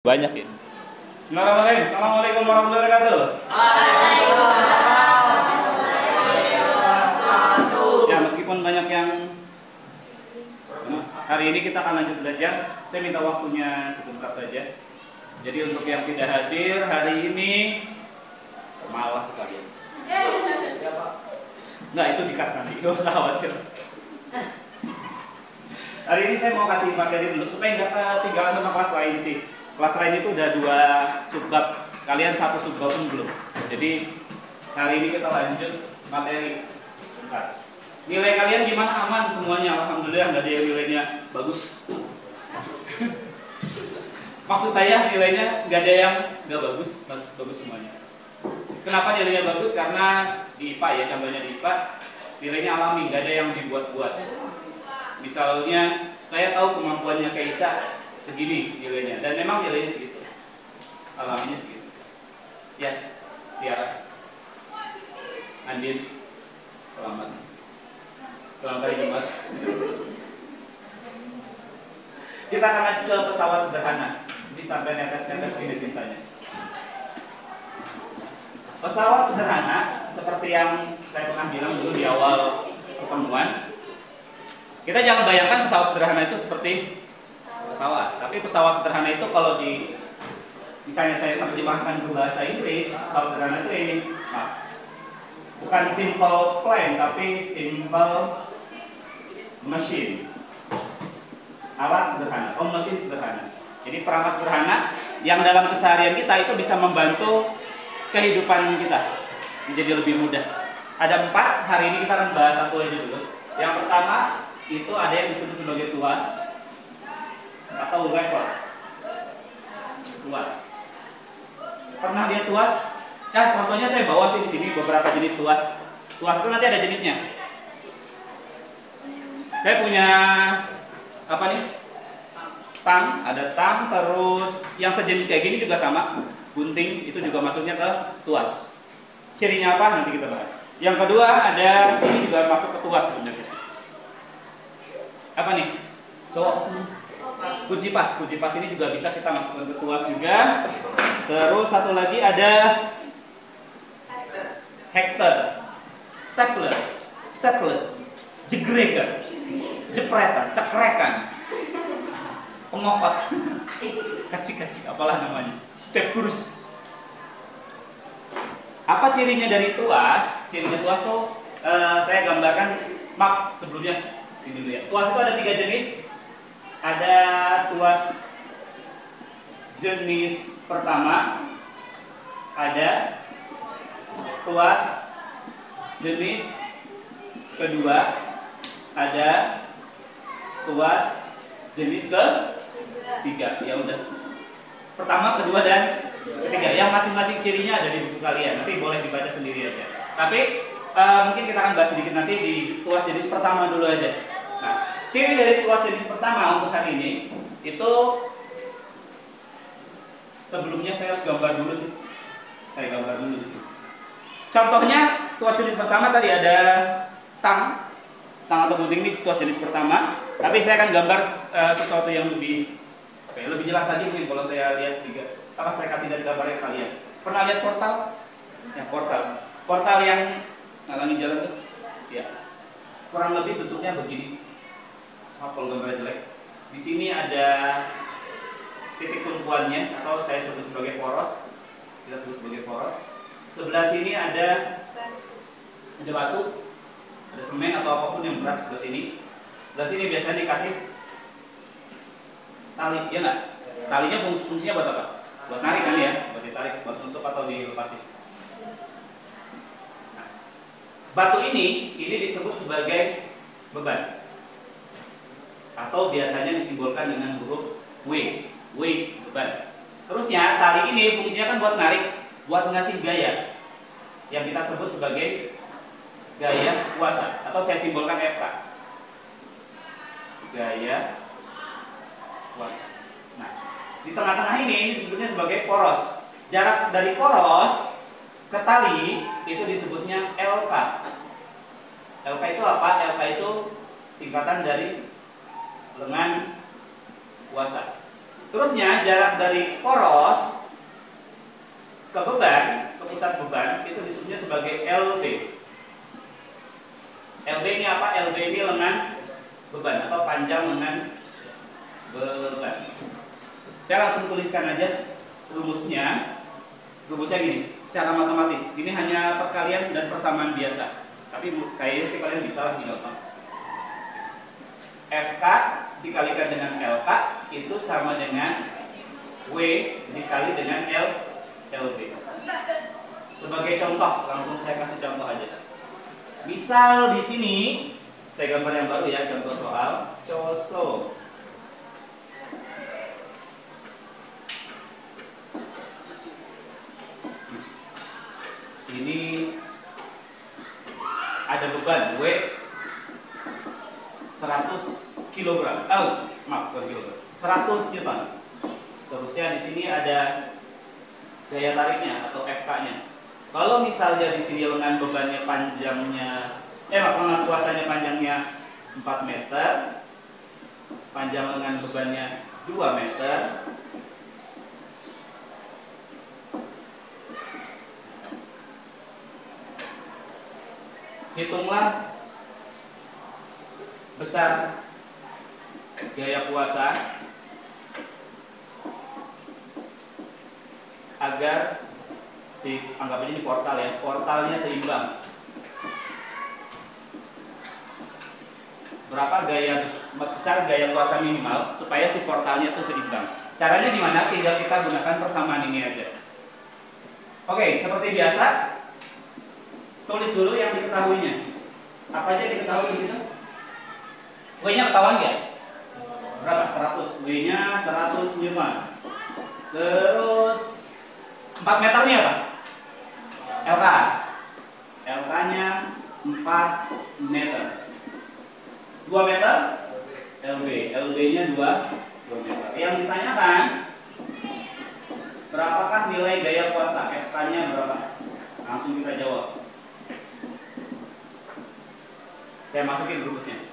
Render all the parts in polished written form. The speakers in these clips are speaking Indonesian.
Banyak ya. Bismillahirrahmanirrahim. Assalamualaikum warahmatullahi wabarakatuh. Ya, meskipun banyak yang hari ini kita akan lanjut belajar. Saya minta waktunya sebentar saja. Jadi untuk yang tidak hadir hari ini, malas kalian. Nggak, itu di-cut nanti, nggak usah khawatir. Hari ini saya mau kasih materi dulu supaya nggak ketinggalan sama kelas lain sih. Kelas lain itu udah 2 subbab, kalian 1 subbab pun belum. Jadi hari ini kita lanjut materi. Bentar. Nilai kalian gimana? Aman semuanya? Alhamdulillah, nggak ada yang nilainya bagus. Maksud saya nilainya nggak ada yang nggak bagus, bagus semuanya. Kenapa nilainya bagus? Karena di IPA ya, contohnya di IPA nilainya alami, nggak ada yang dibuat-buat. Misalnya saya tahu kemampuannya Kaisa segini nilainya, dan memang nilainya segitu, alaminya segitu. Ya, Tiara, Andin, selamat hari Jumat. Kita akan lanjut ke pesawat sederhana. Jadi sampai netes-netes gini cintanya. Pesawat sederhana seperti yang saya pernah bilang dulu di awal pertemuan. Kita jangan bayangkan pesawat sederhana itu seperti pesawat. Tapi pesawat sederhana itu kalau misalnya saya terjemahkan ke bahasa Inggris, pesawat sederhana itu ini. Nah, bukan simple plane, tapi simple machine. Alat sederhana, mesin sederhana. Jadi perangkat sederhana yang dalam keseharian kita itu bisa membantu kehidupan kita menjadi lebih mudah. Ada 4, hari ini kita akan bahas 1 aja dulu. Yang pertama itu ada yang disebut sebagai tuas atau lever. Tuas. Pernah lihat tuas? Nah, contohnya saya bawa sih di sini beberapa jenis tuas. Tuas itu nanti ada jenisnya. Saya punya apa nih? Tang, ada tang, terus yang sejenis kayak gini juga sama, gunting, itu juga masuknya ke tuas. Cirinya apa? Nanti kita bahas. Yang kedua ada ini juga masuk ke tuas sebenarnya. Apa nih? Cowok kunci pas. Kunci pas ini juga bisa kita masukkan ke tuas juga. Terus satu lagi ada hektar, stapler, staplers, jegregan, jepretan, cekrekan, pengokot, kacik-kacik, apalah namanya, staplerus. Apa cirinya dari tuas? Cirinya tuas tuh saya gambarkan map sebelumnya. Ini dulu ya. Tuas itu ada 3 jenis. Ada tuas jenis pertama, ada tuas jenis kedua, ada tuas jenis ketiga. Ya udah. Pertama, kedua, dan ketiga. Yang masing-masing cirinya ada di buku kalian. Nanti boleh dibaca sendiri aja. Tapi mungkin kita akan bahas sedikit nanti di tuas jenis pertama dulu aja. Nah, ciri dari tuas jenis pertama untuk hari ini itu sebelumnya saya harus gambar dulu sih. Saya gambar dulu di sini. Contohnya tuas jenis pertama tadi ada tang atau gunting, ini tuas jenis pertama. Tapi saya akan gambar sesuatu yang lebih jelas lagi mungkin kalau saya lihat saya kasih dari gambarnya kalian. Pernah lihat portal? Ya, portal yang ngalangi jalan tuh. Ya. Kurang lebih bentuknya begini. Kalau gambarnya jelek. Di sini ada titik tumpuannya atau saya sebut sebagai poros. Kita sebut sebagai poros. Sebelah sini ada batu, ada semen atau apapun yang berat sebelah sini. Sebelah sini biasanya dikasih tali, ya nggak? Talinya fungsinya buat apa? Buat narik kan ya? Buat ditarik, buat tutup atau dilepasin. Nah, batu ini disebut sebagai beban, atau biasanya disimbolkan dengan huruf W, beban. Terusnya tali ini fungsinya kan buat narik, buat ngasih gaya, yang kita sebut sebagai gaya kuasa, atau saya simbolkan FK, gaya kuasa. Nah, di tengah-tengah ini disebutnya sebagai poros. Jarak dari poros ke tali itu disebutnya LK. LK itu apa? LK itu singkatan dari lengan kuasa. Terusnya jarak dari poros ke beban, ke pusat beban itu disebutnya sebagai LV. LV ini apa? LV ini lengan beban atau panjang lengan beban. Saya langsung tuliskan aja rumusnya. Rumusnya gini, secara matematis. Ini hanya perkalian dan persamaan biasa. Tapi kayaknya sih kalian bisa lah gampang. FK dikalikan dengan LK itu sama dengan W dikali dengan LB. Sebagai contoh, langsung saya kasih contoh aja. Misal di sini saya gambar yang baru ya, contoh soal COSO. Ini ada beban W 100 kg. Maaf, bukan kilogram. 100 Newton. Terusnya di sini ada daya tariknya atau FK-nya. Kalau misalnya di sini lengan bebannya panjangnya lengan kuasanya panjangnya 4 meter, panjang lengan bebannya 2 meter. Hitunglah besar gaya kuasa agar anggap ini portal ya, portalnya seimbang. Berapa besar gaya kuasa minimal supaya si portalnya itu seimbang? Caranya gimana? Tinggal kita gunakan persamaan ini aja. Oke, seperti biasa, tulis dulu yang diketahuinya. Apa aja diketahui di sini? W-nya ketahuan ya? Berapa? 100. W-nya 100 Newton. Terus 4 meternya apa? LK. LK-nya 4 meter. 2 meter? LB. LB-nya 2 meter. Yang ditanyakan, berapakah nilai gaya kuasa? FK-nya berapa? Langsung kita jawab. Saya masukin rumusnya.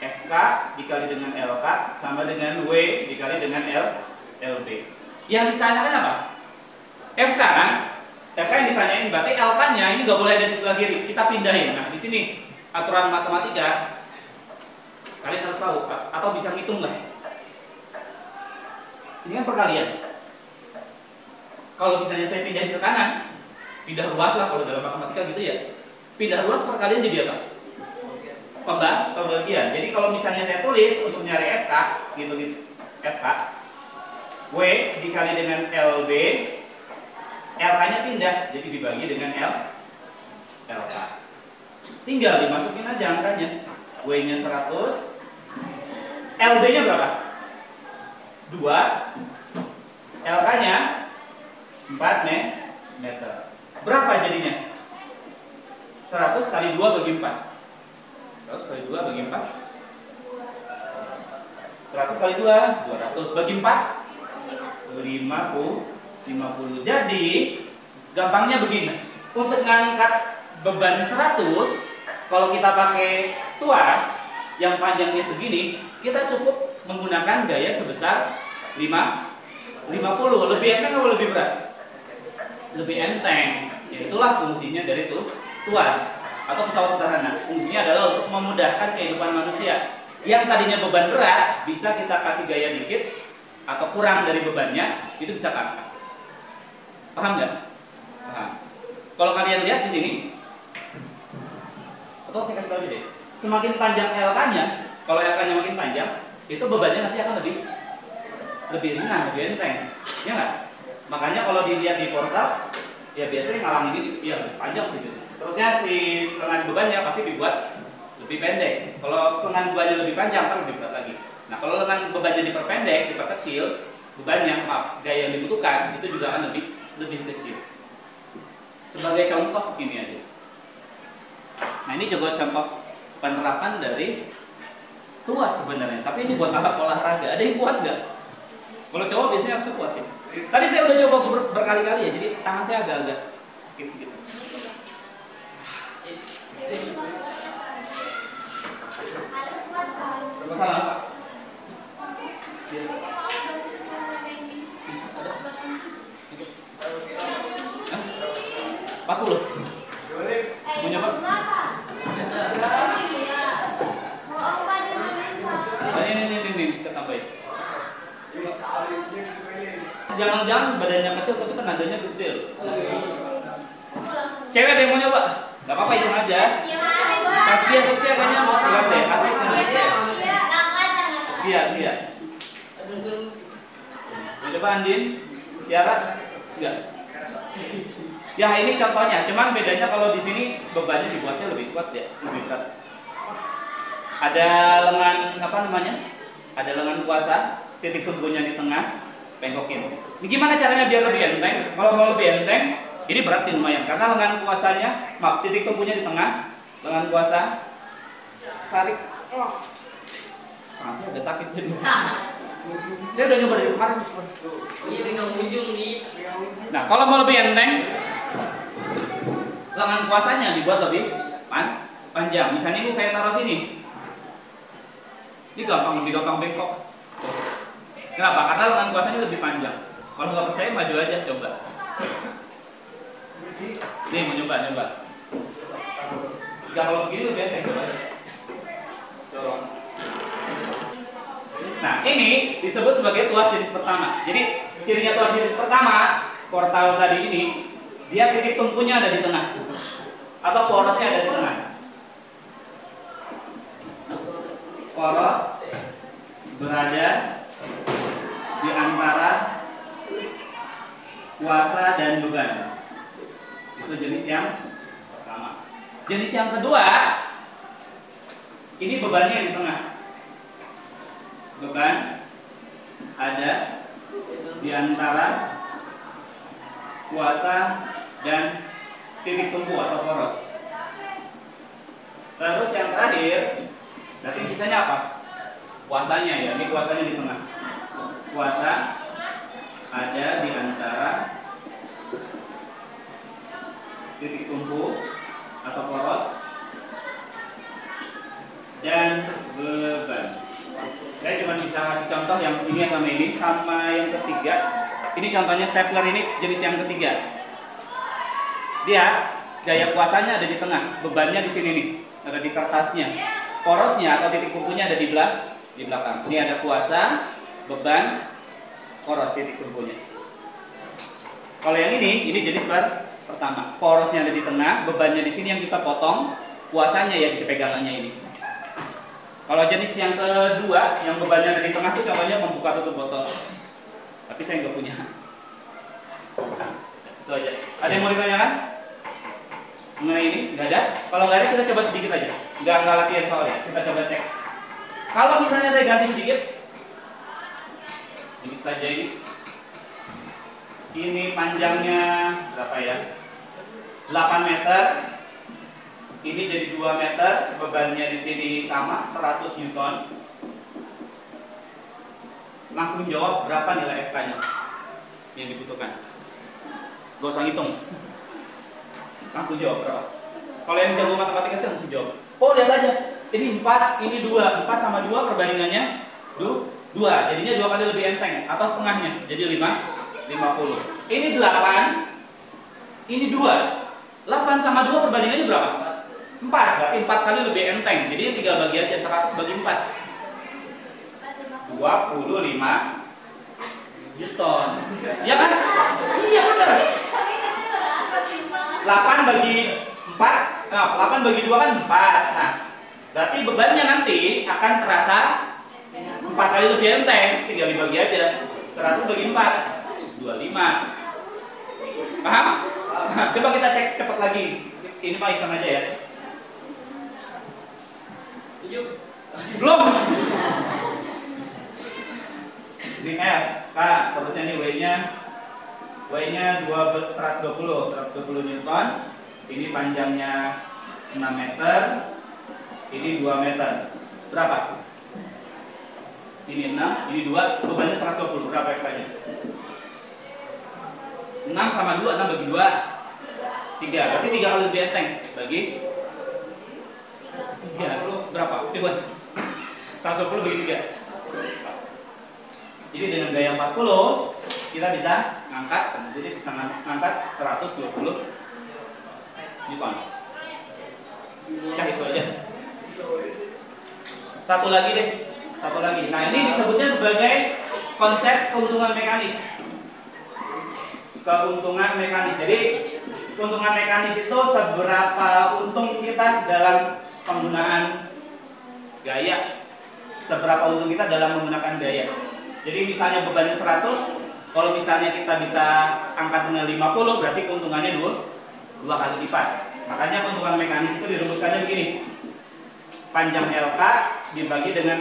FK dikali dengan LK sama dengan W dikali dengan LB. Yang ditanyakan apa? FK kan? FK yang ditanyain berarti LK-nya ini nggak boleh ada di sebelah kiri. Kita pindahin. Nah, di sini aturan matematika kalian harus tahu atau bisa ngitung lah. Ini kan perkalian. Kalau misalnya saya pindahin ke kanan, pindah ruas lah kalau dalam matematika gitu ya. Pindah ruas perkalian jadi apa? Pembagian. Jadi kalau misalnya saya tulis untuk nyari FK gitu FK W dikali dengan LB, LK-nya pindah jadi dibagi dengan LK. Tinggal dimasukin aja angkanya. W-nya 100, LB-nya berapa? 2, LK-nya 4 meter. Berapa jadinya? 100 kali 2 bagi 4. 100 kali 2 bagi 4 100 kali 2 200 bagi 4 50. Jadi gampangnya begini. Untuk ngangkat beban 100, kalau kita pakai tuas yang panjangnya segini, kita cukup menggunakan gaya sebesar 50. Lebih enteng atau lebih berat? Lebih enteng. Ya, itulah fungsinya dari tuas atau pesawat sederhana. Fungsinya adalah untuk memudahkan kehidupan manusia. Yang tadinya beban berat bisa kita kasih gaya dikit atau kurang dari bebannya, itu bisa angkat. Paham nggak? Paham. Kalau kalian lihat di sini, atau saya kasih tahu deh, semakin panjang LK-nya, kalau LK-nya makin panjang, itu bebannya nanti akan lebih ringan, lebih enteng, ya nggak? Makanya kalau dilihat di portal, ya biasanya ngalang ini, ya panjang sih. Terusnya si lengan bebannya pasti dibuat lebih pendek. Kalau lengan bebannya lebih panjang kan lebih berat lagi. Nah, kalau lengan bebannya diperpendek, diperkecil, bebannya gaya yang dibutuhkan itu juga akan lebih kecil. Sebagai contoh ini aja. Nah, ini juga contoh penerapan dari tuas sebenarnya. Tapi ini buat alat olahraga. Ada yang kuat nggak? Kalau cowok biasanya harus kuat sih. Tadi saya udah coba berkali-kali ya, jadi tangan saya agak-agak sakit gitu. Masalah apa? Ya. 40. Mau nyoba? Ini bisa tambahin. Jangan-jangan badannya kecil tapi tenaganya gede. Cewek ada yang mau nyoba? Gak apa-apa, iseng aja. Saskia kayaknya mau lihat deh. Saskia. Mau coba Andin? Tiara? Enggak. Ya ini contohnya, cuman bedanya kalau di sini bebannya dibuatnya lebih kuat ya, lebih berat. Ada lengan apa namanya? Ada lengan kuasa, titik tumpunya di tengah, bengkokin. Ini gimana caranya biar lebih enteng? Kalau mau lebih enteng, ini berat sih lumayan karena lengan kuasanya, maaf, titik tumpunya di tengah, lengan kuasa, tarik. Tangan saya udah sakit jadi. Saya udah nyoba dari kemarin. Iya, pegang ujung nih. Nah, kalau mau lebih enteng, lengan kuasanya dibuat lebih panjang. Misalnya ini saya taruh sini. Ini lebih gampang bengkok. Kenapa? Karena lengan kuasanya lebih panjang. Kalau nggak percaya maju aja, coba. Nih mau nyoba. Jika kalau begini lebih enteng, coba. Dorong. Nah, ini disebut sebagai tuas jenis pertama. Jadi cirinya tuas jenis pertama, portal tadi ini, dia titik tumpunya ada di tengah, atau porosnya ada di tengah. Poros berada di antara kuasa dan beban. Itu jenis yang pertama. Jenis yang kedua, ini bebannya di tengah. Beban ada di antara kuasa dan titik tumpu atau poros. Terus yang terakhir, berarti sisanya apa? Kuasanya ya, ini kuasanya di tengah. Kuasa ada di antara titik tumpu atau poros dan beban. Saya cuma bisa kasih contoh yang ini sama yang ketiga. Ini contohnya stapler, ini jenis yang ketiga. Dia gaya kuasanya ada di tengah, bebannya di sini nih, ada di kertasnya. Porosnya atau titik tumpunya ada di belakang. Ini ada kuasa, beban, poros, titik tumpunya. Kalau yang ini jenis pertama. Porosnya ada di tengah, bebannya di sini yang kita potong, kuasanya ya di pegangannya ini. Kalau jenis yang kedua, yang bebannya ada di tengah itu contohnya membuka tutup botol. Tapi saya nggak punya. Nah, itu aja. Ada yang mau ditanyakan mengenai ini? Nggak ada? Kalau nggak ada kita coba sedikit aja. Nggak latihan soalnya. Kita coba cek. Kalau misalnya saya ganti sedikit saja ini. Ini panjangnya berapa ya? 8 meter. Ini jadi 2 meter, bebannya di sini sama 100 Newton. Langsung jawab berapa nilai FK-nya yang dibutuhkan. Gak usah ngitung. Langsung jawab berapa. Kalau yang jago matematika sih langsung jawab. Oh, lihat aja. Ini 4, ini 2. 4 sama 2 perbandingannya 2. Jadinya 2 kali lebih enteng atau setengahnya. Jadi 50. Ini 8. Ini 2. 8 sama 2 perbandingannya berapa? 4, berarti 4 kali lebih enteng. Jadi tinggal bagi aja 100 bagi 4. 25 Newton. Ya kan? Iya benar. 8 bagi 4, 8 bagi 2 kan 4. Nah, berarti bebannya nanti akan terasa 4 kali lebih enteng. Tinggal dibagi aja. 100 bagi 4, 25. Paham? Coba kita cek cepat lagi. Ini mah iseng aja ya. Belum. Ini F, K, terusnya ini W-nya 120 Newton. Ini panjangnya 6 meter. Ini 2 meter. Berapa? Ini 6, ini 2, bebannya 120. Berapa FK-nya? 6 sama 2, 6 bagi 2 3, berarti 3 kali lebih enteng. Bagi 3, berapa? Coba 110 bagi 3. Jadi dengan gaya 40 kita bisa ngangkat, jadi bisa ngangkat 120 Newton. Ya itu aja. Satu lagi deh, satu lagi. Nah ini disebutnya sebagai konsep keuntungan mekanis. Keuntungan mekanis. Jadi keuntungan mekanis itu seberapa untung kita dalam penggunaan gaya, seberapa untung kita dalam menggunakan daya. Jadi misalnya bebannya 100, kalau misalnya kita bisa angkat dengan 50, berarti keuntungannya dua kali lipat. Makanya keuntungan mekanis itu dirumuskannya begini: panjang LK dibagi dengan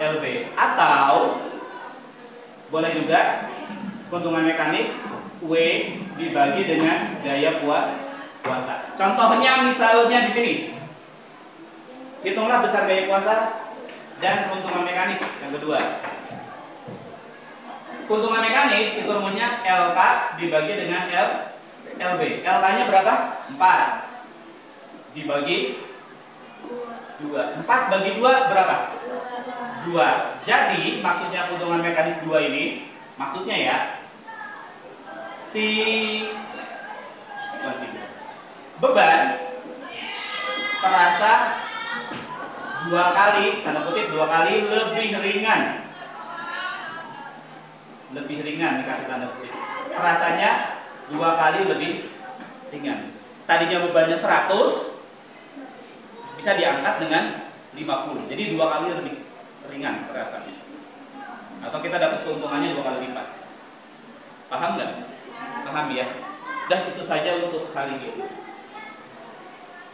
LB, atau boleh juga keuntungan mekanis W dibagi dengan daya kuasa. Contohnya misalnya di sini, hitunglah besar gaya kuasa dan keuntungan mekanis yang kedua. Keuntungan mekanis itu rumusnya LK dibagi dengan LB. LK-nya berapa? 4 dibagi 2. 4 bagi 2 berapa? 2. Jadi maksudnya keuntungan mekanis 2 ini, maksudnya ya, beban terasa 2 kali, tanda kutip 2 kali lebih ringan. Lebih ringan, dikasih tanda kutip. Terasanya 2 kali lebih ringan. Tadinya bebannya 100, bisa diangkat dengan 50. Jadi 2 kali lebih ringan terasanya. Atau kita dapat keuntungannya 2 kali lipat. Paham nggak? Paham ya? Dan itu saja untuk hari ini.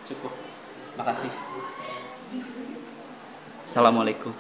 Cukup. Makasih. Assalamualaikum.